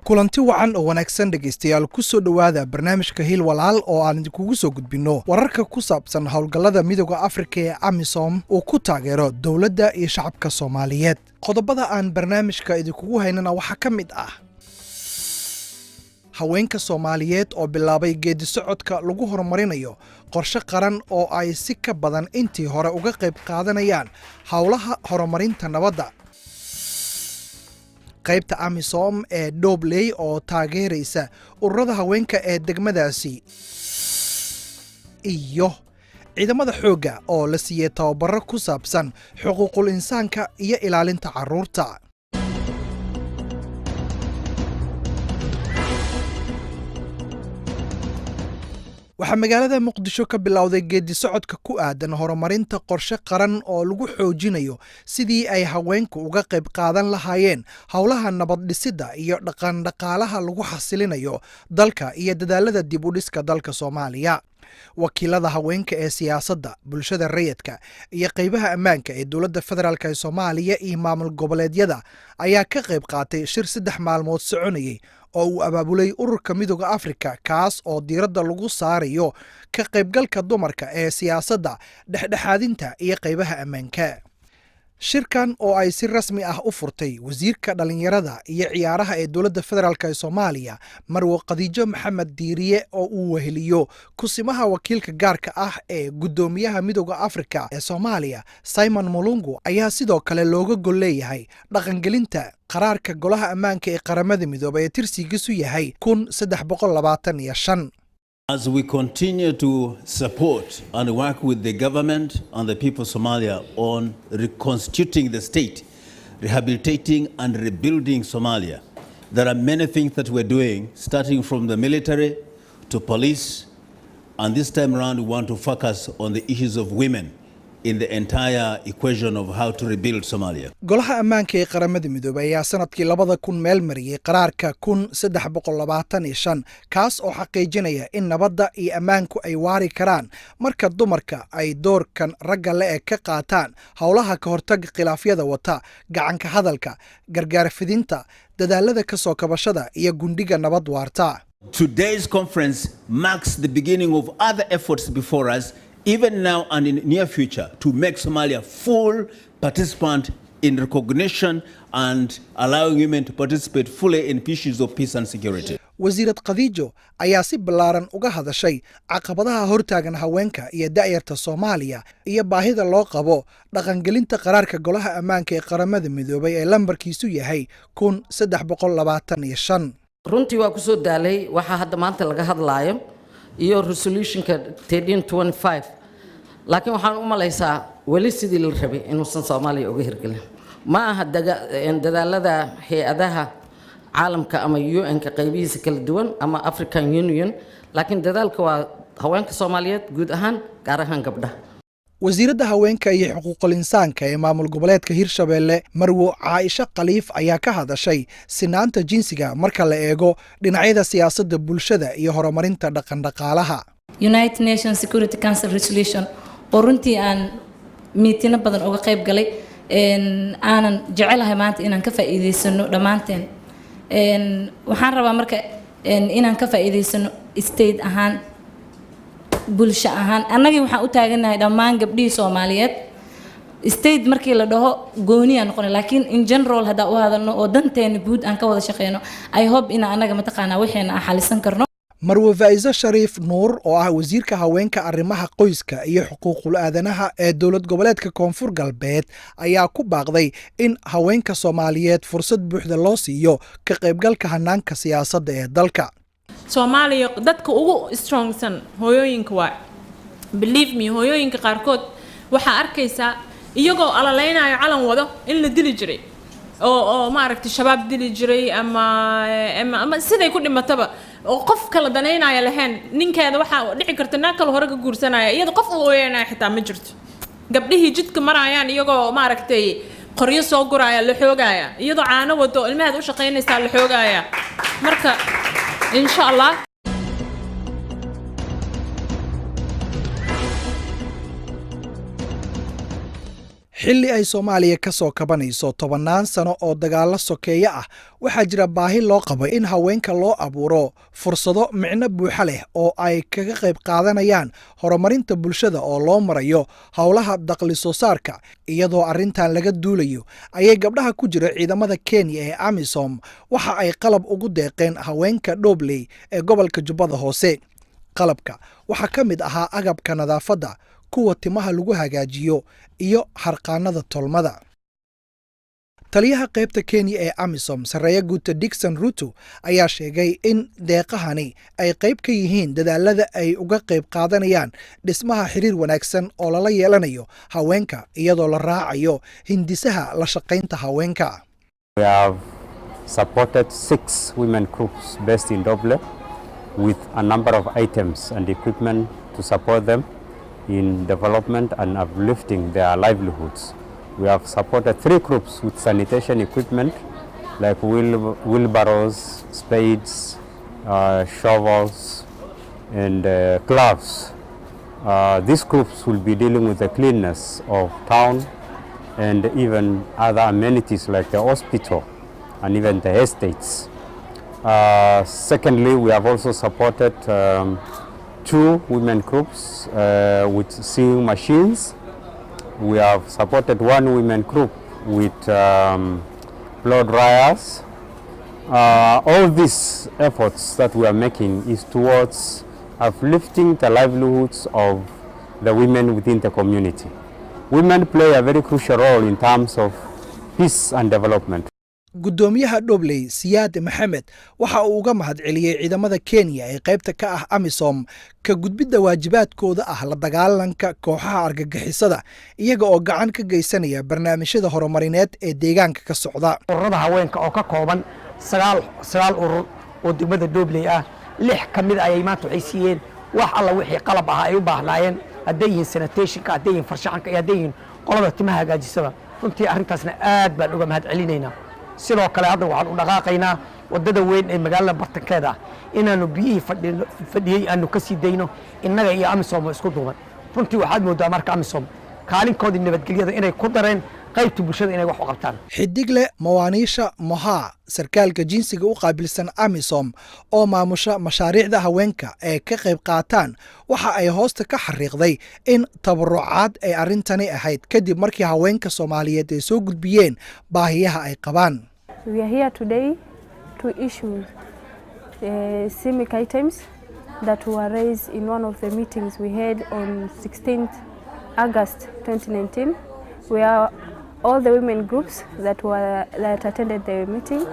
kulanti wacan oo wanaagsan dhageystayaal ku soo dhawaada barnaamijka Hiil Walaal oo aan idinkugu soo gudbinno wararka ku saabsan hawlgallada midowga Afrika ee AMISOM oo ku taageero dowladda iyo shacabka Soomaaliyeed. Qodobada aan barnaamijka idinkugu haynana waxa ka mid ah haweenka Soomaaliyeed oo bilaabay geedi socodka lagu horumarinayo qorshe qaran oo ay si ka badan intii hore uga qayb qaadanayaan hawlaha horumarinta nabadda. qaybta AMISOM ee Dobley oo taageeraysa ururada haweenka ee degmadaasi iyo ciidamada xoogga oo la siiyay tababaro ku saabsan xuquuqul insaanka iyo ilaalinta carruurta. waxaa magaalada Muqdisho ka bilowday geedi socodka ku aadan horumarinta qorshe qaran oo lagu xoojinayo sidii ay haweenku uga qayb qaadan lahaayeen hawlaha nabad dhisidda iyo dhaqaalaha lagu xasilinayo dalka iyo dadaalada dib u dhiska dalka Soomaaliya. wakiilada haweenka ee siyaasadda, bulshada rayidka iyo qaybaha ammaanka ee Dowladda Federaalka Soomaaliya iyo maamul goboleedyada ayaa ka qayb qaatay shir 3 maalmood soconayay oo uu abaabulay ururka midowga Afrika kaas oo diiradda lagu saarayo ka qaybgalka dumarka ee siyaasadda, dhexdhexaadinta iyo qaybaha ammaanka. shirkan oo ay si rasmi ah u furtay wasiirka dhalinyarada iyo ciyaaraha ee Dowladda Federaalka Soomaaliya Marwo Khadiijo Maxamed Diiriye oo uu weheliyo kusimaha wakiilka gaarka ah ee gudoomiyaha midowga Afrika ee Soomaaliya Simon Mulungu ayaa sidoo kale looga gol leeyahay dhaqangelinta qaraarka golaha ammaanka ee qaramada midoobay ee tirsigiisu yahay 1325. As we continue to support and work with the government and the people of Somalia on reconstituting the state, rehabilitating and rebuilding Somalia, there are many things that we're doing, starting from the military to police, and this time around we want to focus on the issues of women in the entire equation of how to rebuild Somalia. golaha ammaanka ee qaramada midoobay ayaa sanadkii 2000 meel mariyay qaraarka 1325 kaas oo xaqiijinaya in nabadda iyo ammaanku ay waari karaan marka dumarka ay doorkan ragga leh ka qaataan hawlaha ka hortagga khilaafyada wata, gacanka hadalka, gargaar fidinta, dadaalada ka soo kabashada iyo gundhiga nabad waarta. Today's conference marks the beginning of other efforts before us, even now and in the near future, to make Somalia full participant in recognition and allowing women to participate fully in issues of peace and security. wasiirad Khadiijo ayaa si ballaaran uga hadashay caqabadaha hortaagan haweenka iyo da'yarta Soomaaliya iyo baahida loo qabo dhaqangelinta qaraarka golaha ammaanka ee qaramada midoobay ee lambarkiisu yahay 1325. runtii waa ku soo daalay waxa hadda maanta laga hadlaayo iyo resolutionka 1325 laakiin waxaan u malaysaa wali sidii la rabay inuusan Soomaaliya uga hirgelin. ma aha dadaalada hay'adaha caalamka ama UN-ka qaybihiisa kala duwan ama African Union, laakiin dadaalka waa haweenka Soomaaliyeed guud ahaan, gaar ahaan gabdhaha. wasiiradda haweenka iyo xuquuqul insaanka ee maamul goboleedka Hirshabeelle Marwo Caaisha Khaliif ayaa ka hadashay sinaanta jinsiga marka la eego dhinacyada siyaasadda, bulshada iyo horumarinta dhaqaalaha. United Nations Security Council resolution oo runtii aan miitina badan uga qayb galay aanan jecelahay maanta inaan ka faa'iideysano dhamaanteen. waxaan rabaa marka inaan ka faa'iideysano state ahaan, bulsho ahaan. annagii waxaan u taaganahay dhammaan gabdhihii Soomaaliyeed. state markii la dhaho gooni aan noqon, laakiin in general hadaa u hadalno oo danteena guud aan ka wada shaqeyno. I hope in anaga mataqaanaa waxeena xalisan karno. Marwo Faiza Sharif Nuur oo ah wasiirka haweenka arrimaha qoyska iyo xuquuqul aadanaha ee dowlad goboleedka Koonfur Galbeed ayaa ku baaqday in haweenka Soomaaliyeed fursad buuxda loo siiyo ka qaybgalka hanaanka siyaasadda ee dalka. Soomaaliya dadka ugu strongsan hooyooyinka waa, believe me, hooyooyinka qaarkood waxa arkaysa iyagoo alaleynayo calan wado in la dili jiray oo ma aragtay shabaab dili jiray ama siday ku dhimataba oo qof kala daneynaya lahayn. ninkeeda waxa dhici karta naag kale hore ka guursanaya iyada qof u ooyanaya xitaa ma jirto. gabdhihii jidka marayaan iyagoo ma aragtay qoryo soo guraya la xoogaya, iyadoo caano wado ilmaheed u shaqeynaysa la xoogaya. marka insha Allah xilli ay Soomaaliya ka soo kabanayso 10 sano oo dagaalo sokeeye ah waxaa jira baahi loo qabo in haweenka loo abuuro fursado micno buuxa leh oo ay kaga qayb qaadanayaan horumarinta bulshada oo loo marayo hawlaha dakhli soo saarka iyadoo arrintan laga duulayo ayay gabdhaha ku jira ciidamada Kenya ee AMISOM waxa ay qalab ugu deeqeen haweenka Dhobley ee gobolka Jubbada Hoose qalabka waxa ka mid ahaa agabka nadaafadda kuwa timaha lagu hagaajiyo iyo harqaanada tolmada taliyaha qaybta Kenya ee AMISOM sareeya guuta Dixon Ruto ayaa sheegay in deeqahani ay qayb ka yihiin dadaalada ay uga qayb qaadanayaan dhismaha xiriir wanaagsan oo lala yeelanayo haweenka iyadoo la raacayo hindisaha la shaqaynta haweenka. We have supported 6 women groups based in Doble with a number of items and equipment to support them in development and uplifting their livelihoods. We have supported 3 groups with sanitation equipment like wheelbarrows, spades, shovels, and gloves. These groups will be dealing with the cleanness of town and even other amenities like the hospital and even the estates. Secondly, we have also supported 2 women groups with sewing machines. We have supported 1 women group with blow dryers. All these efforts that we are making is towards uplifting the livelihoods of the women within the community. Women play a very crucial role in terms of peace and development. Gudoomiyaha Dhobley Siyaad Maxamed waxa uu uga mahadceliyay ciidamada Kenya ee qaybta ka ah AMISOM ka gudbidda waajibaadkooda ah la dagaalanka kooxaha argagixisada iyaga oo gacan ka geysanaya barnaamijyada horumarineed ee deegaanka ka socda. ururada haweenka oo ka kooban 9 urur oo degmada Dhobley ah 6 kamid ayay maanta waxay siiyeen wax alla wixii qalab ah ay u baahnaayeen hadeeyeen sanitation-ka hadeeyeen farshaxanka iyo hadeeyeen qolada timaha hagaajisada runtii arrintaasna aad baan uga mahadcelinaynaa. sidoo kale hadda waxaan u dhaqaaqaynaa wadada weyn ee magaalada bartankeeda inaanu biyihii fadhiyay aanu ka sii dayno innaga iyo AMISOM isku duuban runtii waxaad moodaa marka AMISOM kaalinkoodii nabadgelyada inay ku dareen qaybta bulshada inay wax u qabtaan. xidigle Mawaanisha Moha sarkaalka jinsiga u qaabilsan AMISOM oo maamusha mashaariicda haweenka ee ka qayb qaataan waxa ay hoosta ka xariiqday in tabarucaad ay arintani ahayd kadib markii haweenka Soomaaliyeed ay soo gudbiyeen baahiyaha ay qabaan. We are here today to issue CIMIC items that were raised in one of the meetings we had on 16th August 2019, where all the women groups that attended the meeting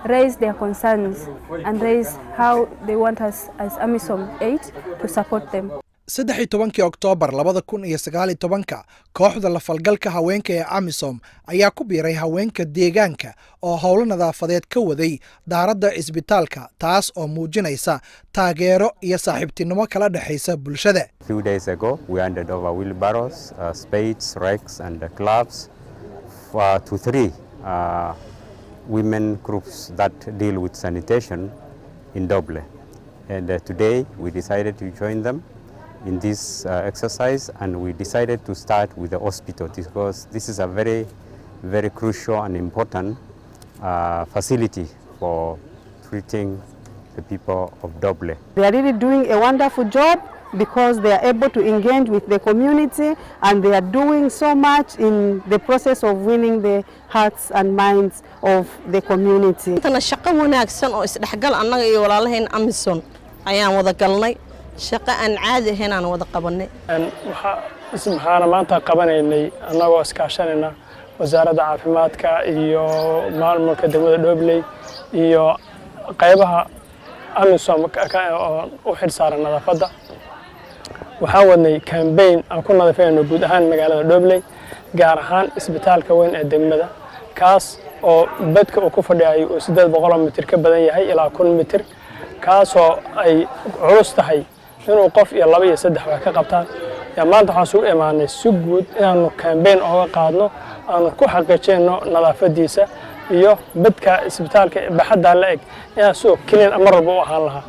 raised their concerns and raised how they want us as AMISOM 8 to support them. 13 Oktoobar 2019 kooxda la falgalka haweenka ee AMISOM ayaa ku biiray haweenka deegaanka oo howlo nadaafadeed ka waday daaradda isbitaalka taas oo muujinaysa taageero iyo saaxiibtinimo kala dhaxaysa bulshada. A few days ago, we handed over wheelbarrows, spades, rakes, and gloves to 3 women groups that deal with sanitation in Doble. And today, we decided to join them in this exercise, and we decided to start with the hospital because this is a very, very crucial and important facility for treating the people of Doble. They are really doing a wonderful job because they are able to engage with the community and they are doing so much in the process of winning the hearts and minds of the community. Intana shaqo wanaagsan oo isdhaxgal annaga iyo walaalaheen AMISOM ayaan wada galnay shaqo aan caadi ahayn aan wada qabanay. waxaana maanta qabanaynay annagoo iskaashanayna wasaaradda caafimaadka iyo maamulka degmada Dhobley iyo qaybaha AMISOM oo u xilsaaran nadaafadda. waxaan wadnay campaign aan ku nadiifinayno guud ahaan magaalada Dhobley gaar ahaan isbitaalka weyn ee degmada kaas oo badka uu ku fadhiyaay 800 mitir ka badan yahay ilaa 1,000 mitir kaasoo ay culus tahay inuu qof iyo 2 iyo 3 wax ka qabtaan. maanta waxaan soo imaanay si guud inaanu campaign ooga qaadno aanu ku xaqiijino nadaafadiisa iyo badka isbitaalka baxada la eg inaan soo clean amar walba u ahaan lahaa.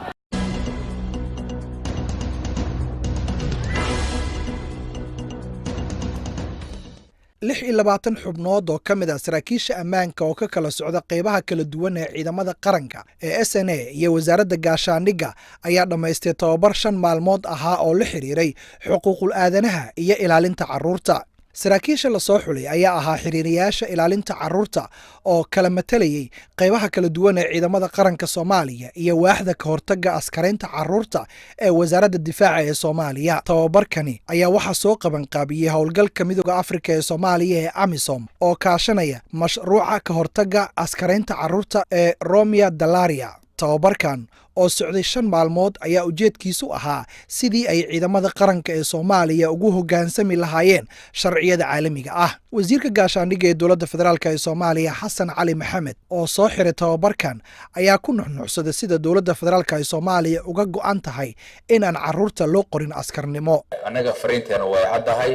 26 xubnood oo ka mid ah saraakiisha ammaanka oo ka kala socda qaybaha kala duwan ee ciidamada qaranka ee SNA iyo wasaaradda gaashaandhigga ayaa dhammaystay tababar 5 maalmood ahaa oo la xiriiray xuquuqul aadanaha iyo ilaalinta carruurta. saraakiisha la soo xulay ayaa ahaa xiriiriyaasha ilaalinta carruurta oo kala matalayay qaybaha kala duwan ee ciidamada qaranka Soomaaliya iyo waaxda ka hortagga askaraynta carruurta ee wasaaradda difaaca ee Soomaaliya. tababarkani ayaa waxaa soo qaban qaabiyey howlgalka midowga Afrika ee Soomaaliya ee AMISOM oo kaashanaya mashruuca ka hortagga askaraynta carruurta ee Romia Dalaria. tababarkan oo socday 5 maalmood ayaa ujeedkiisu ahaa sidii ay ciidamada qaranka ee Soomaaliya ugu hoggaansami lahaayeen sharciyada caalamiga ah. wasiirka gaashaandhigga ee Dowladda Federaalka Soomaaliya Xasan Cali Maxamed oo soo xiray tababarkan ayaa ku nuxnuxsaday sida Dowladda Federaalka Soomaaliya uga go'an tahay in aan carruurta loo qorin askarnimo. anaga fariinteena way caddahay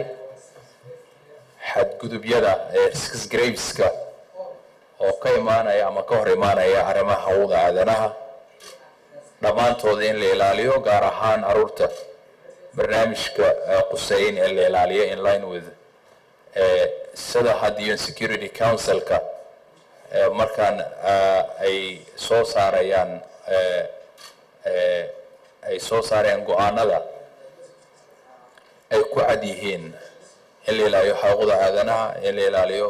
xadgudubyada risks graveska oo ka imaanaya ama ka hor imaanaya arrimaha hawlaha aadanaha dhammaantooda in la ilaaliyo gaar ahaan carruurta barnaamijka quseyn in la ilaaliyo in line with sida hadda Security Council-ka markaan ay soo saarayaan go'aanada ay ku cad yihiin in la ilaaliyo xuquuqda aadanaha in la ilaaliyo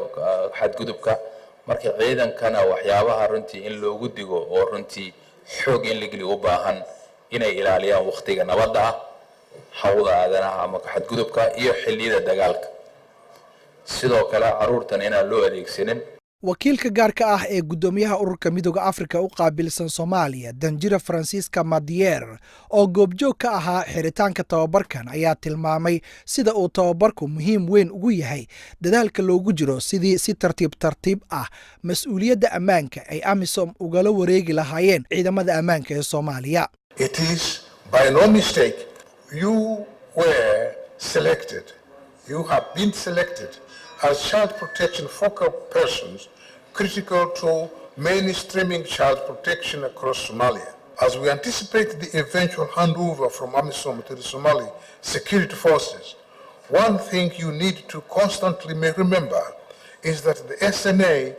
xadgudubka marka ciidankana waxyaabaha runtii in loogu digo oo runtii xoog in la geliyo u baahan inay ilaaliyaan waqtiga nabadda ah hawlaha aadanaha ama xadgudubka iyo xilliyada dagaalka sidoo kale carruurtan inaan loo adeegsanin. wakiilka gaarka ah ee gudoomiyaha ururka midowga Afrika u qaabilsan Soomaaliya Danjira Francisca Madier oo goobjoog ka ahaa xiritaanka tababarkan ayaa tilmaamay sida uu tababarku muhiim weyn ugu yahay dadaalka loogu jiro sidii si tartiib ah mas'uuliyadda ammaanka ay AMISOM ugala wareegi lahaayeen ciidamada ammaanka ee Soomaaliya. It is by no mistake you were selected. You have been selected as child protection focal persons critical to mainstreaming child protection across Somalia. As we anticipate the eventual handover from AMISOM to the Somali security forces, one thing you need to constantly remember is that the SNA,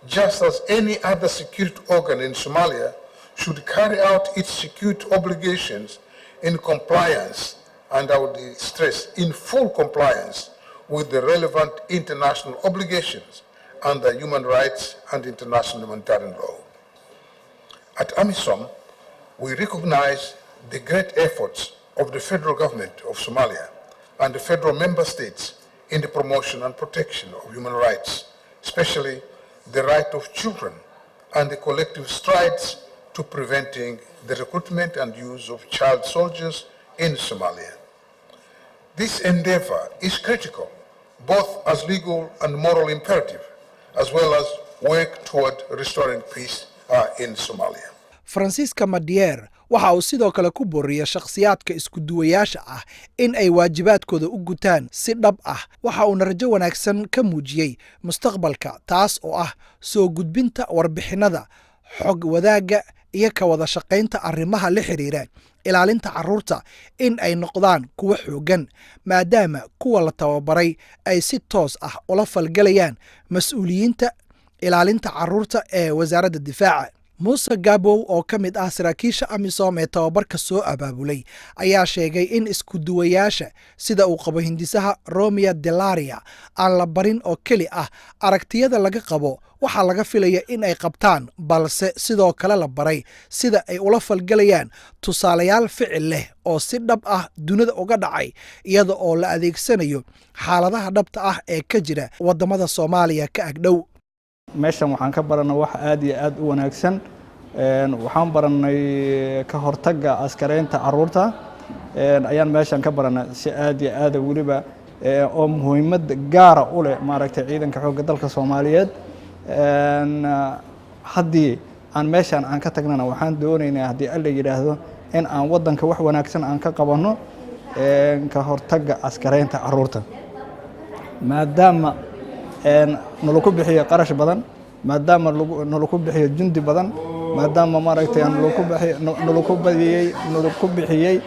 just as any other security organ in Somalia, should carry out its security obligations in compliance, and I would stress, in full compliance with the relevant international obligations under human rights and international humanitarian law. At AMISOM, we recognize the great efforts of the federal government of Somalia and the federal member states in the promotion and protection of human rights, especially the right of children and the collective strides to preventing the recruitment and use of child soldiers in Somalia. This endeavor is critical, both as legal and moral imperative, as well as work toward restoring peace in Somalia. Francisca Madier waxa uu sidoo kale ku booriyay shakhsiyaadka isku duwayaasha ah in ay waajibaadkooda u gutaan si dhab ah. waxa uu rajo wanaagsan ka muujiyay mustaqbalka taas oo ah soo gudbinta warbixinada xog wadaagga iyo ka wada shaqaynta arrimaha la xiriira ilaalinta carruurta in ay noqdaan kuwa xoogan maadaama kuwa la tababaray ay si toos ah ula falgalayaan mas'uuliyiinta ilaalinta carruurta ee wasaaradda difaaca. Musa Gabow oo ka mid ah saraakiisha AMISOM ee tababarka soo abaabulay ayaa sheegay in isku duwayaasha sida uu qabo hindisaha Romia Dalaria aan la barin oo keli ah aragtiyada laga qabo waxa laga filaya in ay qabtaan balse sidoo kale la baray sida ay ula falgalayaan tusaalayaal ficil leh oo si dhab ah dunida uga dhacay iyada oo la adeegsanayo xaaladaha dhabta ah ee ka jira wadamada Soomaaliya ka agdhow. meeshan waxaan ka baranay wax aad iyo aad u wanaagsan waxaan baranay ka hortagga askaraynta carruurta ayaan meeshan ka baranay si aad iyo aad waliba oo muhiimad gaar ah u leh maaragtay ciidanka xoogga dalka Soomaaliyeed haddii aan meeshan aan ka tagnana waxaan doonaynaa haddii alla yiraahdo in aan wadanka wax wanaagsan aan ka qabano ka hortagga askaraynta carruurta maadaama nalagu bixiyo qarash badan maadaama nalagu bixiyo jundi badan maadaama maaragtay nalagu bixiyay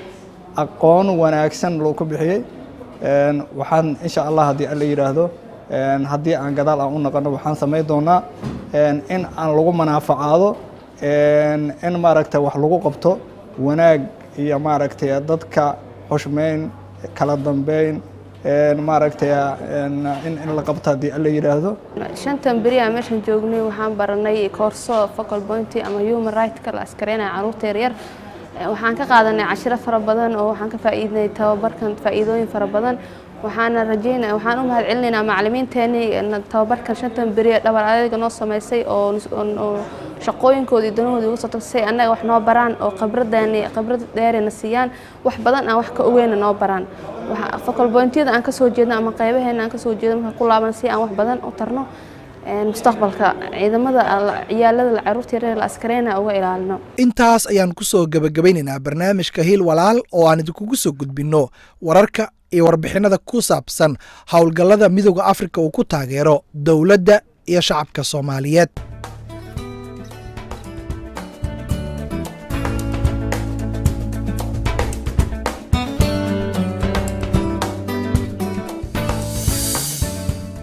aqoon wanaagsan nalagu bixiyay waxaan insha Allah haddii alla yiraahdo haddii aan gadaal aan u noqono waxaan samayn doonaa in aan lagu manaafacaado in maaragtay wax lagu qabto wanaag iyo maaragtay dadka xushmeyn kala dambeyn maaragtay in la qabto haddii alla yidhaahdo shantan beri aan meeshan joognay waxaan baranay koorso focal point ama human right ka la askareynaya carruurta yaryar waxaan ka qaadanay cashiro fara badan oo waxaan ka faa'iidnay tababarkan faa'iidooyin fara badan waxaana rajeynaa waxaan u mahadcelinaynaa macallimiinteennii tababarkan shantan beri dhabar adayga noo samaysay oo shaqooyinkoodii danahoodii uga soo tagsay annaga wax noo baraan oo khibrad dheerina siiyaan wax badan aan wax ka ogeyna noo baraan focal pointyada aan ka soo jeedno ama qaybaheena aan ka soo jeedno marka ku laaban si aan wax badan u tarno mustaqbalka ciidamada ciyaalada carruurta yaryar la askareynaya uga ilaalino intaas ayaan ku soo gabagabaynaynaa barnaamijka Hiil Walaal oo aan idinkugu soo gudbinno wararka iyo warbixinada ku saabsan hawlgallada midowga Afrika uu ku taageero dowladda iyo shacabka Soomaaliyeed.